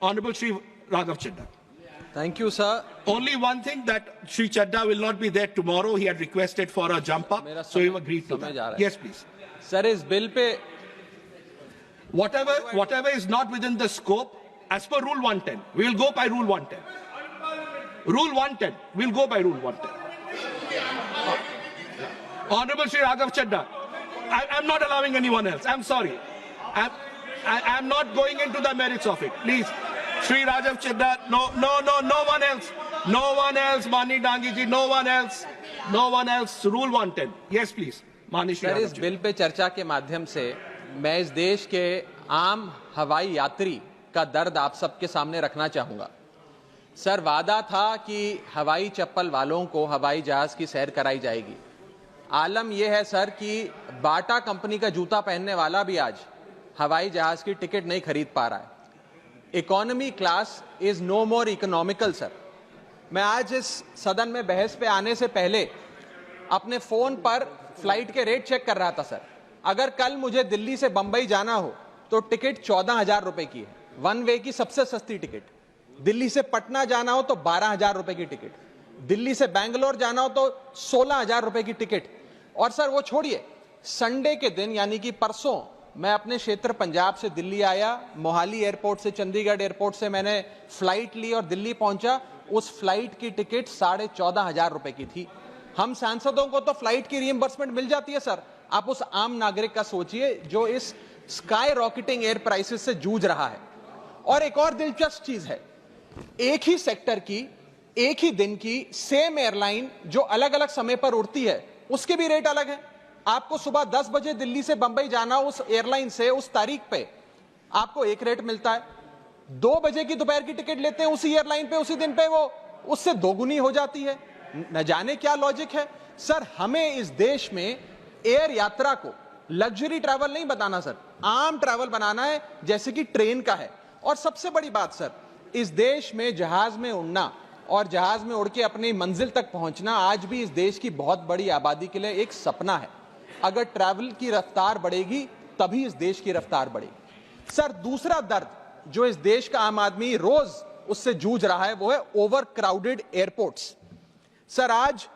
Honorable Shri Raghav Chadha. Thank you, sir. Only one thing, that Shri Chadha will not be there tomorrow. He had requested for a jump up, so he agreed to that. Yes, please. Sir, इस bill pay whatever is not within the scope, as per Rule 110, we will go by Rule 110. Rule 110, we'll go by Rule 110. Honorable Shri Raghav Chadha, I'm not allowing anyone else. I'm sorry. I'm not going into the merits of it. Please, Shri Raghav Chadha, no one else. No one else, Mani Dangi ji, no one else. No one else. Rule 110. Yes, please. Mani Shri sir, इस bill pay चर्चा के माध्यम से मैं इस देश के आम हवाई यात्री का दर्द आप सबके सामने रखना चाहूंगा। सर, वादा था कि हवाई चप्पल वालों को हवाई जहाज की सैर कराई जाएगी। आलम यह है सर कि बाटा कंपनी का जूता पहनने वाला भी आज हवाई जहाज की टिकट नहीं खरीद पा रहा है। Economy class is no more economical. Sir, मैं आज इस सदन में बहस पे आने से पहले अपने फोन पर फ्लाइट के रेट चेक कर रहा था। सर, अगर कल मुझे दिल्ली से बंबई जाना हो तो टिकट 14,000 रुपए की है, वन वे की सबसे सस्ती टिकट। दिल्ली से पटना जाना हो तो 12,000 रुपए की टिकट, दिल्ली से बैंगलोर जाना हो तो 16,000 रुपए की टिकट। और सर वो छोड़िए, संडे के दिन यानी कि परसों मैं अपने क्षेत्र पंजाब से दिल्ली आया, मोहाली एयरपोर्ट से चंडीगढ़ एयरपोर्ट से मैंने फ्लाइट ली और दिल्ली पहुंचा। उस फ्लाइट की टिकट 14,500 रुपए की थी। हम सांसदों को तो फ्लाइट की रिइंबर्समेंट मिल जाती है। सर, आप उस आम नागरिक का सोचिए जो इस स्काई रॉकेटिंग एयर प्राइसेस से जूझ रहा है। और एक और दिलचस्प चीज है, एक ही सेक्टर की एक ही दिन की सेम एयरलाइन जो अलग अलग समय पर उड़ती है उसके भी रेट अलग है। आपको सुबह 10 बजे दिल्ली से बंबई जाना, उस एयरलाइन से उस तारीख पे आपको एक रेट मिलता है। 2 बजे की दोपहर की टिकट लेते हैं उसी एयरलाइन पे, उसी दिन पे वो उससे दोगुनी हो जाती है। न जाने क्या लॉजिक है। सर, हमें इस देश में एयर यात्रा को लग्जरी ट्रैवल नहीं बताना सर, आम ट्रैवल बनाना है जैसे कि ट्रेन का है। और सबसे बड़ी बात सर, इस देश में जहाज में उड़ना और जहाज में उड़ के अपनी मंजिल तक पहुंचना आज भी इस देश की बहुत बड़ी आबादी के लिए एक सपना है। अगर ट्रैवल की रफ्तार बढ़ेगी तभी इस देश की रफ्तार बढ़ेगी। सर, दूसरा दर्द जो इस देश का आम आदमी रोज उससे जूझ रहा है वो है ओवर क्राउडेड एयरपोर्ट्स। सर, आज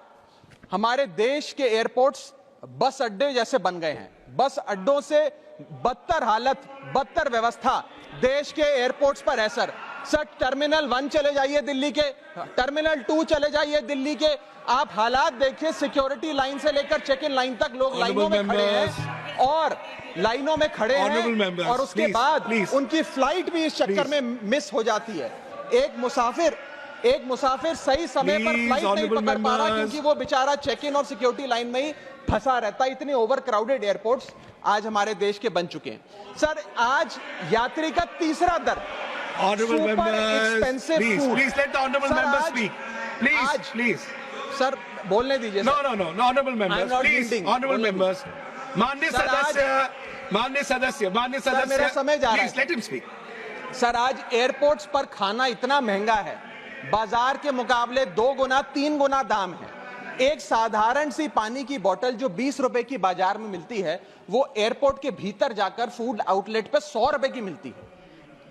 हमारे देश के एयरपोर्ट्स बस अड्डे जैसे बन गए हैं। बस अड्डों से बदतर हालत, बदतर व्यवस्था देश के एयरपोर्ट्स पर है। सर, टर्मिनल 1 चले जाइए दिल्ली के, टर्मिनल 2 चले जाइए दिल्ली के, आप हालात देखिए। सिक्योरिटी लाइन से लेकर चेक इन लाइन तक लोग लाइनों में खड़े हैं और लाइनों में खड़े हैं और उसके बाद उनकी फ्लाइट भी इस चक्कर में मिस हो जाती है। एक मुसाफिर सही समय पर फ्लाइट नहीं पकड़ पा रहा क्योंकि वो बेचारा चेक इन और सिक्योरिटी लाइन में ही फंसा रहता है। इतने ओवर क्राउडेड एयरपोर्ट्स आज हमारे देश के बन चुके हैं। सर, आज यात्री का तीसरा दर्द, Honorable members, please let the honorable members speak. Please. Sir, बोलने दीजिए। No, honorable members, please, honorable members. माननीय सदस्य, मेरा समय जा रहा है। Please let him speak. Sir, आज एयरपोर्ट्स पर खाना इतना महंगा है, बाजार के मुकाबले 2 गुना 3 गुना दाम है। एक साधारण सी पानी की बोतल जो 20 रुपए की बाजार में मिलती है वो एयरपोर्ट के भीतर जाकर फूड आउटलेट पे 100 रुपए की मिलती है।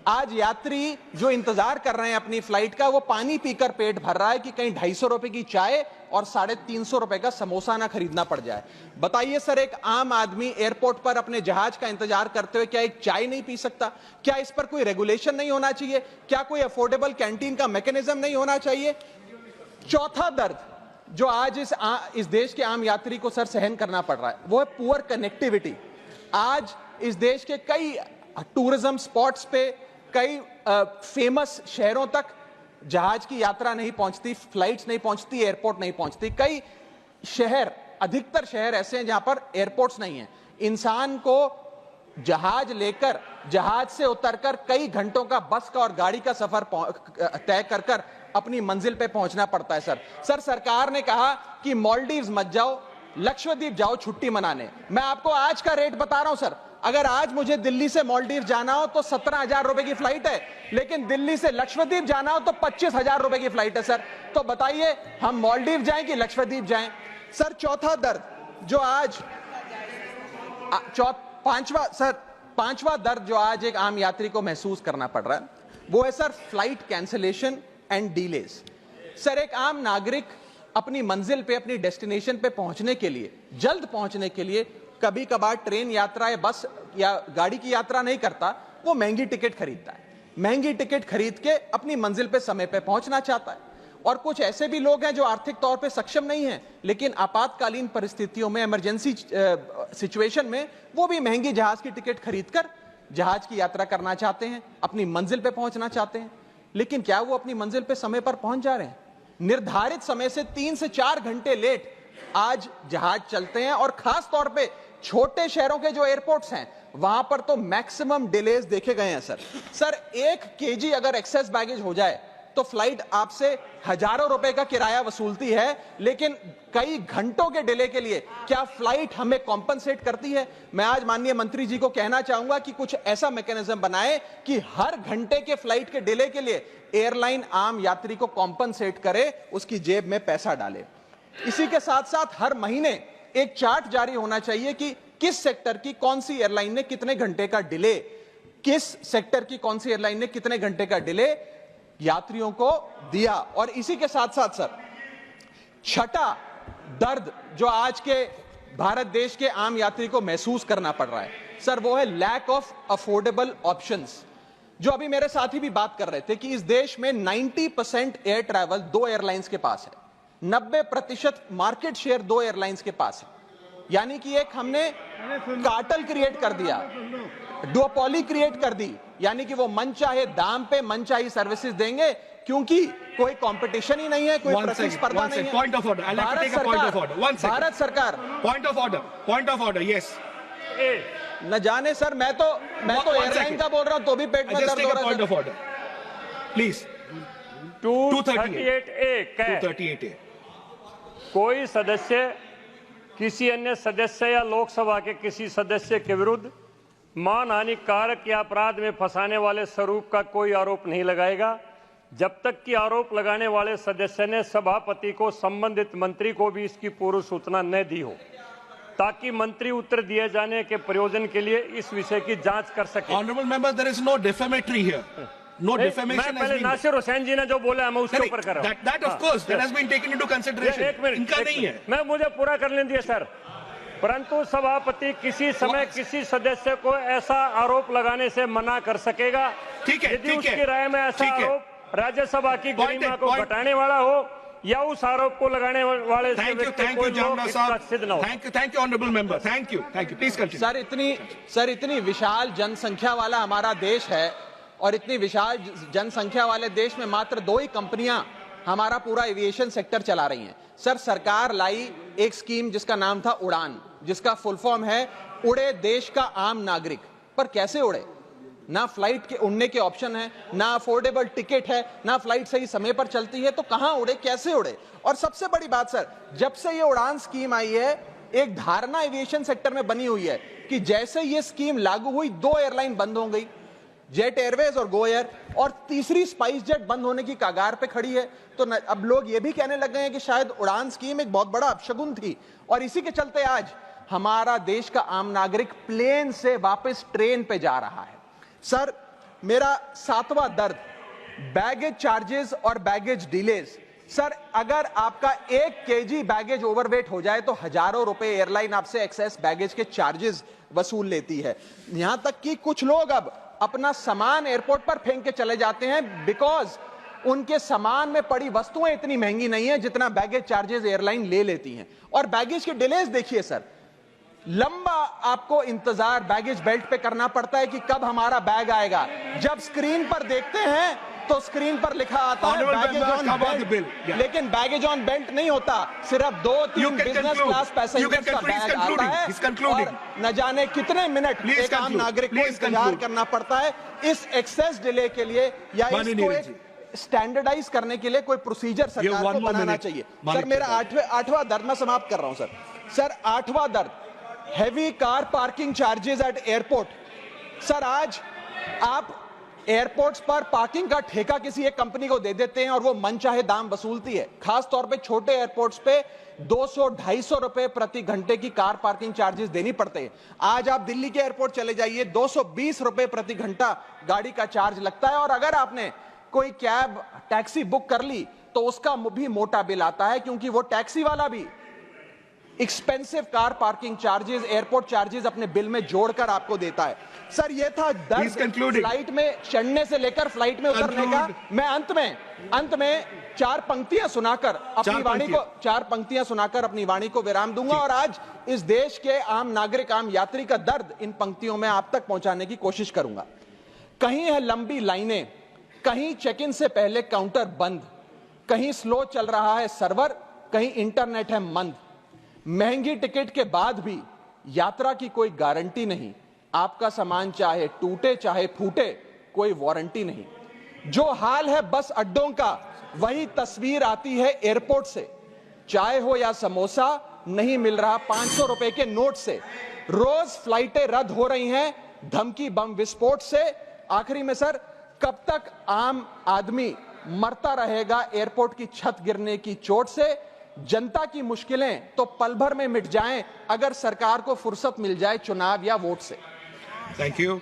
आज यात्री जो इंतजार कर रहे हैं अपनी फ्लाइट का, वो पानी पीकर पेट भर रहा है कि कहीं 250 रुपए की चाय और 350 रुपए का समोसा ना खरीदना पड़ जाए। बताइए सर, एक आम आदमी एयरपोर्ट पर अपने जहाज का इंतजार करते हुए क्या एक चाय नहीं पी सकता? क्या इस पर कोई रेगुलेशन नहीं होना चाहिए? क्या कोई अफोर्डेबल कैंटीन का मैकेनिज्म नहीं होना चाहिए? चौथा दर्द जो आज इस देश के आम यात्री को सर सहन करना पड़ रहा है वो है पुअर कनेक्टिविटी। आज इस देश के कई टूरिज्म स्पॉट्स पे, कई फेमस शहरों तक जहाज की यात्रा नहीं पहुंचती, फ्लाइट्स नहीं पहुंचती, एयरपोर्ट नहीं पहुंचती। कई शहर, अधिकतर शहर ऐसे हैं जहां पर एयरपोर्ट्स नहीं है। इंसान को जहाज लेकर, जहाज से उतरकर कई घंटों का बस का और गाड़ी का सफर तय कर अपनी मंजिल पे पहुंचना पड़ता है। सर, सरकार ने कहा कि मालदीव्स मत जाओ, लक्षद्वीप जाओ छुट्टी मनाने। मैं आपको आज का रेट बता रहा हूं सर, अगर आज मुझे दिल्ली से मालदीव जाना हो तो 17,000 रुपए की फ्लाइट है, लेकिन दिल्ली से लक्षद्वीप जाना हो तो 25,000 रुपए की फ्लाइट है। सर, तो बताइए हम मालदीव जाएं कि लक्षद्वीप जाएं? सर, चौथा दर्द जो आज पांचवा दर्द जो आज एक आम यात्री को महसूस करना पड़ रहा है वो है sir flight cancellation and delays. Sir एक आम नागरिक अपनी मंजिल पे, अपनी डेस्टिनेशन पे पहुंचने के लिए, जल्द पहुंचने के लिए कभी कभार ट्रेन यात्रा या बस या गाड़ी की यात्रा नहीं करता, वो महंगी टिकट खरीदता है। महंगी टिकट खरीद के अपनी मंजिल पे समय पे पहुंचना चाहता है। और कुछ ऐसे भी लोग हैं जो आर्थिक तौर पे सक्षम नहीं हैं, लेकिन आपातकालीन परिस्थितियों में, इमरजेंसी सिचुएशन में वो भी महंगी जहाज की टिकट खरीदकर जहाज की यात्रा करना चाहते हैं, अपनी मंजिल पे पहुंचना चाहते हैं। लेकिन क्या वो अपनी मंजिल पे समय पर पहुंच जा रहे हैं? निर्धारित समय से 3 से 4 घंटे लेट आज जहाज चलते हैं। और खास तौर पे छोटे शहरों के जो एयरपोर्ट्स हैं वहां पर तो मैक्सिमम डिलेज देखे गए हैं। सर 1 केजी अगर एक्सेस बैगेज हो जाए तो फ्लाइट आपसे हजारों रुपए का किराया वसूलती है, लेकिन कई घंटों के डिले के लिए क्या फ्लाइट हमें कॉम्पनसेट करती है? मैं आज माननीय मंत्री जी को कहना चाहूंगा कि कुछ ऐसा मैकेनिज्म बनाए कि हर घंटे के फ्लाइट के डिले के लिए एयरलाइन आम यात्री को कॉम्पनसेट करे, उसकी जेब में पैसा डाले। इसी के साथ साथ हर महीने एक चार्ट जारी होना चाहिए कि किस सेक्टर की कौन सी एयरलाइन ने कितने घंटे का डिले, किस सेक्टर की कौन सी एयरलाइन ने कितने घंटे का डिले यात्रियों को दिया। और इसी के साथ साथ सर छठा दर्द जो आज के भारत देश के आम यात्री को महसूस करना पड़ रहा है सर, वो है लैक ऑफ अफोर्डेबल ऑप्शंस। जो अभी मेरे साथी भी बात कर रहे थे कि इस देश में 90% एयर ट्रैवल 2 एयरलाइंस के पास है, 90% मार्केट शेयर 2 एयरलाइंस के पास है। यानी कि एक हमने कार्टेल क्रिएट कर दिया, डुओपोली क्रिएट कर दी, यानी कि वो मन चाहे दाम पे मन चाहे सर्विसेज देंगे, क्योंकि कोई कंपटीशन ही नहीं है, कोई प्रतिस्पर्धा नहीं है। Point of order. I'll have to take a point of order. One second. Bharat सरकार Point of order. Yes. न जाने सर, मैं तो एयरलाइन का बोल रहा हूं तो भी पेट में Just दर्द take हो a रहा point है। of order. Please. 238A कह 238A. कोई सदस्य किसी अन्य सदस्य या लोकसभा के किसी सदस्य के विरुद्ध मानहानि कारक या अपराध में फंसाने वाले स्वरूप का कोई आरोप नहीं लगाएगा जब तक कि आरोप लगाने वाले सदस्य ने सभापति को संबंधित मंत्री को भी इसकी पूर्व सूचना न दी हो, ताकि मंत्री उत्तर दिए जाने के प्रयोजन के लिए इस विषय की जांच कर सके। Honorable member, there is no defamatory here. No defamation has पहले been. नासिर हुसैन जी ने जो बोला है मैं उसके ऊपर कर रहा हूं। That of course, that has been taken into consideration. एक मिनट, इनका नहीं है। मैं मुझे पूरा करने दिए सर। परंतु सभापति किसी समय किसी सदस्य को ऐसा आरोप लगाने से मना कर सकेगा ठीक है, यदि ठीक है, उसकी राय में ऐसा ठीक है। आरोप राज्यसभा की गरिमा को point. घटाने वाला हो या उस आरोप को लगाने वाले से Thank you, व्यक्ति thank कोई you, लोग Jamna इसका साहब. सिद्ध न हो। Thank you, honorable member. Thank you. Please continue. Sir इतनी विशाल जनसंख्या वाला हमारा देश है और इतनी विशाल जनसंख्या वाले देश में मात्र 2 ही कंपनियां हमारा पूरा एविएशन सेक्टर चला रही हैं। सर सरकार लाई एक स्कीम जिसका नाम था उड़ान, जिसका फुल फॉर्म है उड़े देश का आम नागरिक। पर कैसे उड़े? ना फ्लाइट के उड़ने के ऑप्शन है, ना अफोर्डेबल टिकट है, ना फ्लाइट सही समय पर चलती है, तो कहां उड़े, कैसे उड़े? और सबसे बड़ी बात सर, जब से ये उड़ान स्कीम आई है एक धारणा एविएशन सेक्टर में बनी हुई है कि जैसे ये स्कीम लागू हुई 2 एयरलाइन बंद हो गई, जेट एयरवेज और गो एयर, और तीसरी स्पाइस जेट बंद होने की कगार पे खड़ी है। तो अब लोग ये भी कहने लग गए हैं कि शायद उड़ान स्कीम एक बहुत बड़ा अपशगुन थी। और इसी के चलते आज हमारा देश का आम नागरिक प्लेन से वापस ट्रेन पे जा रहा है। सर मेरा 7वां दर्द बैगेज चार्जेस और बैगेज डिलेज। सर अगर आपका 1 केजी बैगेज ओवरवेट हो जाए तो हजारों रुपए एयरलाइन आपसे एक्सेस बैगेज के चार्जेस वसूल लेती है। यहां तक कि कुछ लोग अब अपना सामान एयरपोर्ट पर फेंक के चले जाते हैं बिकॉज उनके सामान में पड़ी वस्तुएं इतनी महंगी नहीं है जितना बैगेज चार्जेस एयरलाइन ले लेती हैं। और बैगेज के डिलेज देखिए सर, लंबा आपको इंतजार बैगेज बेल्ट पे करना पड़ता है कि कब हमारा बैग आएगा। जब स्क्रीन पर देखते हैं तो स्क्रीन पर लिखा आता है बैगेज ऑन बेल्ट, लेकिन बैगेज ऑन बेल्ट नहीं होता, सिर्फ 2-3 बिजनेस क्लास पैसेंजर्स का बैग आता है और न जाने कितने मिनट एक आम नागरिक को इंतजार करना पड़ता है। इस एक्सेस डिले के लिए या इसको एक स्टैंडर्डाइज करने के लिए कोई प्रोसीजर सरकार को बनाना चाहिए। सर मेरा आठवां दर्द मैं समाप्त कर रहा हूं सर 8वां दर्द heavy car parking charges eight airport. Sir आज आप एयरपोर्ट्स पर पार्किंग का ठेका किसी एक कंपनी को दे देते हैं और वो मनचाहे दाम वसूलती है। खास तौर पे छोटे एयरपोर्ट्स पे 200-250 रुपए प्रति घंटे की कार पार्किंग चार्जेस देनी पड़ते हैं। आज आप दिल्ली के एयरपोर्ट चले जाइए, 220 रुपए प्रति घंटा गाड़ी का चार्ज लगता है, और अगर आपने कोई कैब टैक्सी बुक कर ली तो उसका भी मोटा बिल आता है, क्योंकि वो टैक्सी वाला भी expensive car parking charges, airport charges अपने बिल में जोड़कर आपको देता है। सर, ये था दर्द फ्लाइट में चढ़ने से लेकर फ्लाइट में उतरने का। मैं अंत में चार पंक्तियां सुनाकर अपनी वाणी को विराम दूंगा, और आज इस देश के आम नागरिक, आम यात्री का दर्द इन पंक्तियों में आप तक पहुंचाने की कोशिश करूंगा। कहीं है लंबी लाइनें, कहीं चेक इन से पहले काउंटर बंद, कहीं स्लो चल रहा है सर्वर, कहीं इंटरनेट है मंद। महंगी टिकट के बाद भी यात्रा की कोई गारंटी नहीं, आपका सामान चाहे टूटे चाहे फूटे कोई वारंटी नहीं। जो हाल है बस अड्डों का, वही तस्वीर आती है एयरपोर्ट से। चाय हो या समोसा नहीं मिल रहा 500 रुपए के नोट से। रोज फ्लाइटें रद्द हो रही हैं धमकी बम विस्फोट से। आखिरी में सर, कब तक आम आदमी मरता रहेगा एयरपोर्ट की छत गिरने की चोट से? जनता की मुश्किलें तो पल भर में मिट जाएं अगर सरकार को फुर्सत मिल जाए चुनाव या वोट से। Thank you.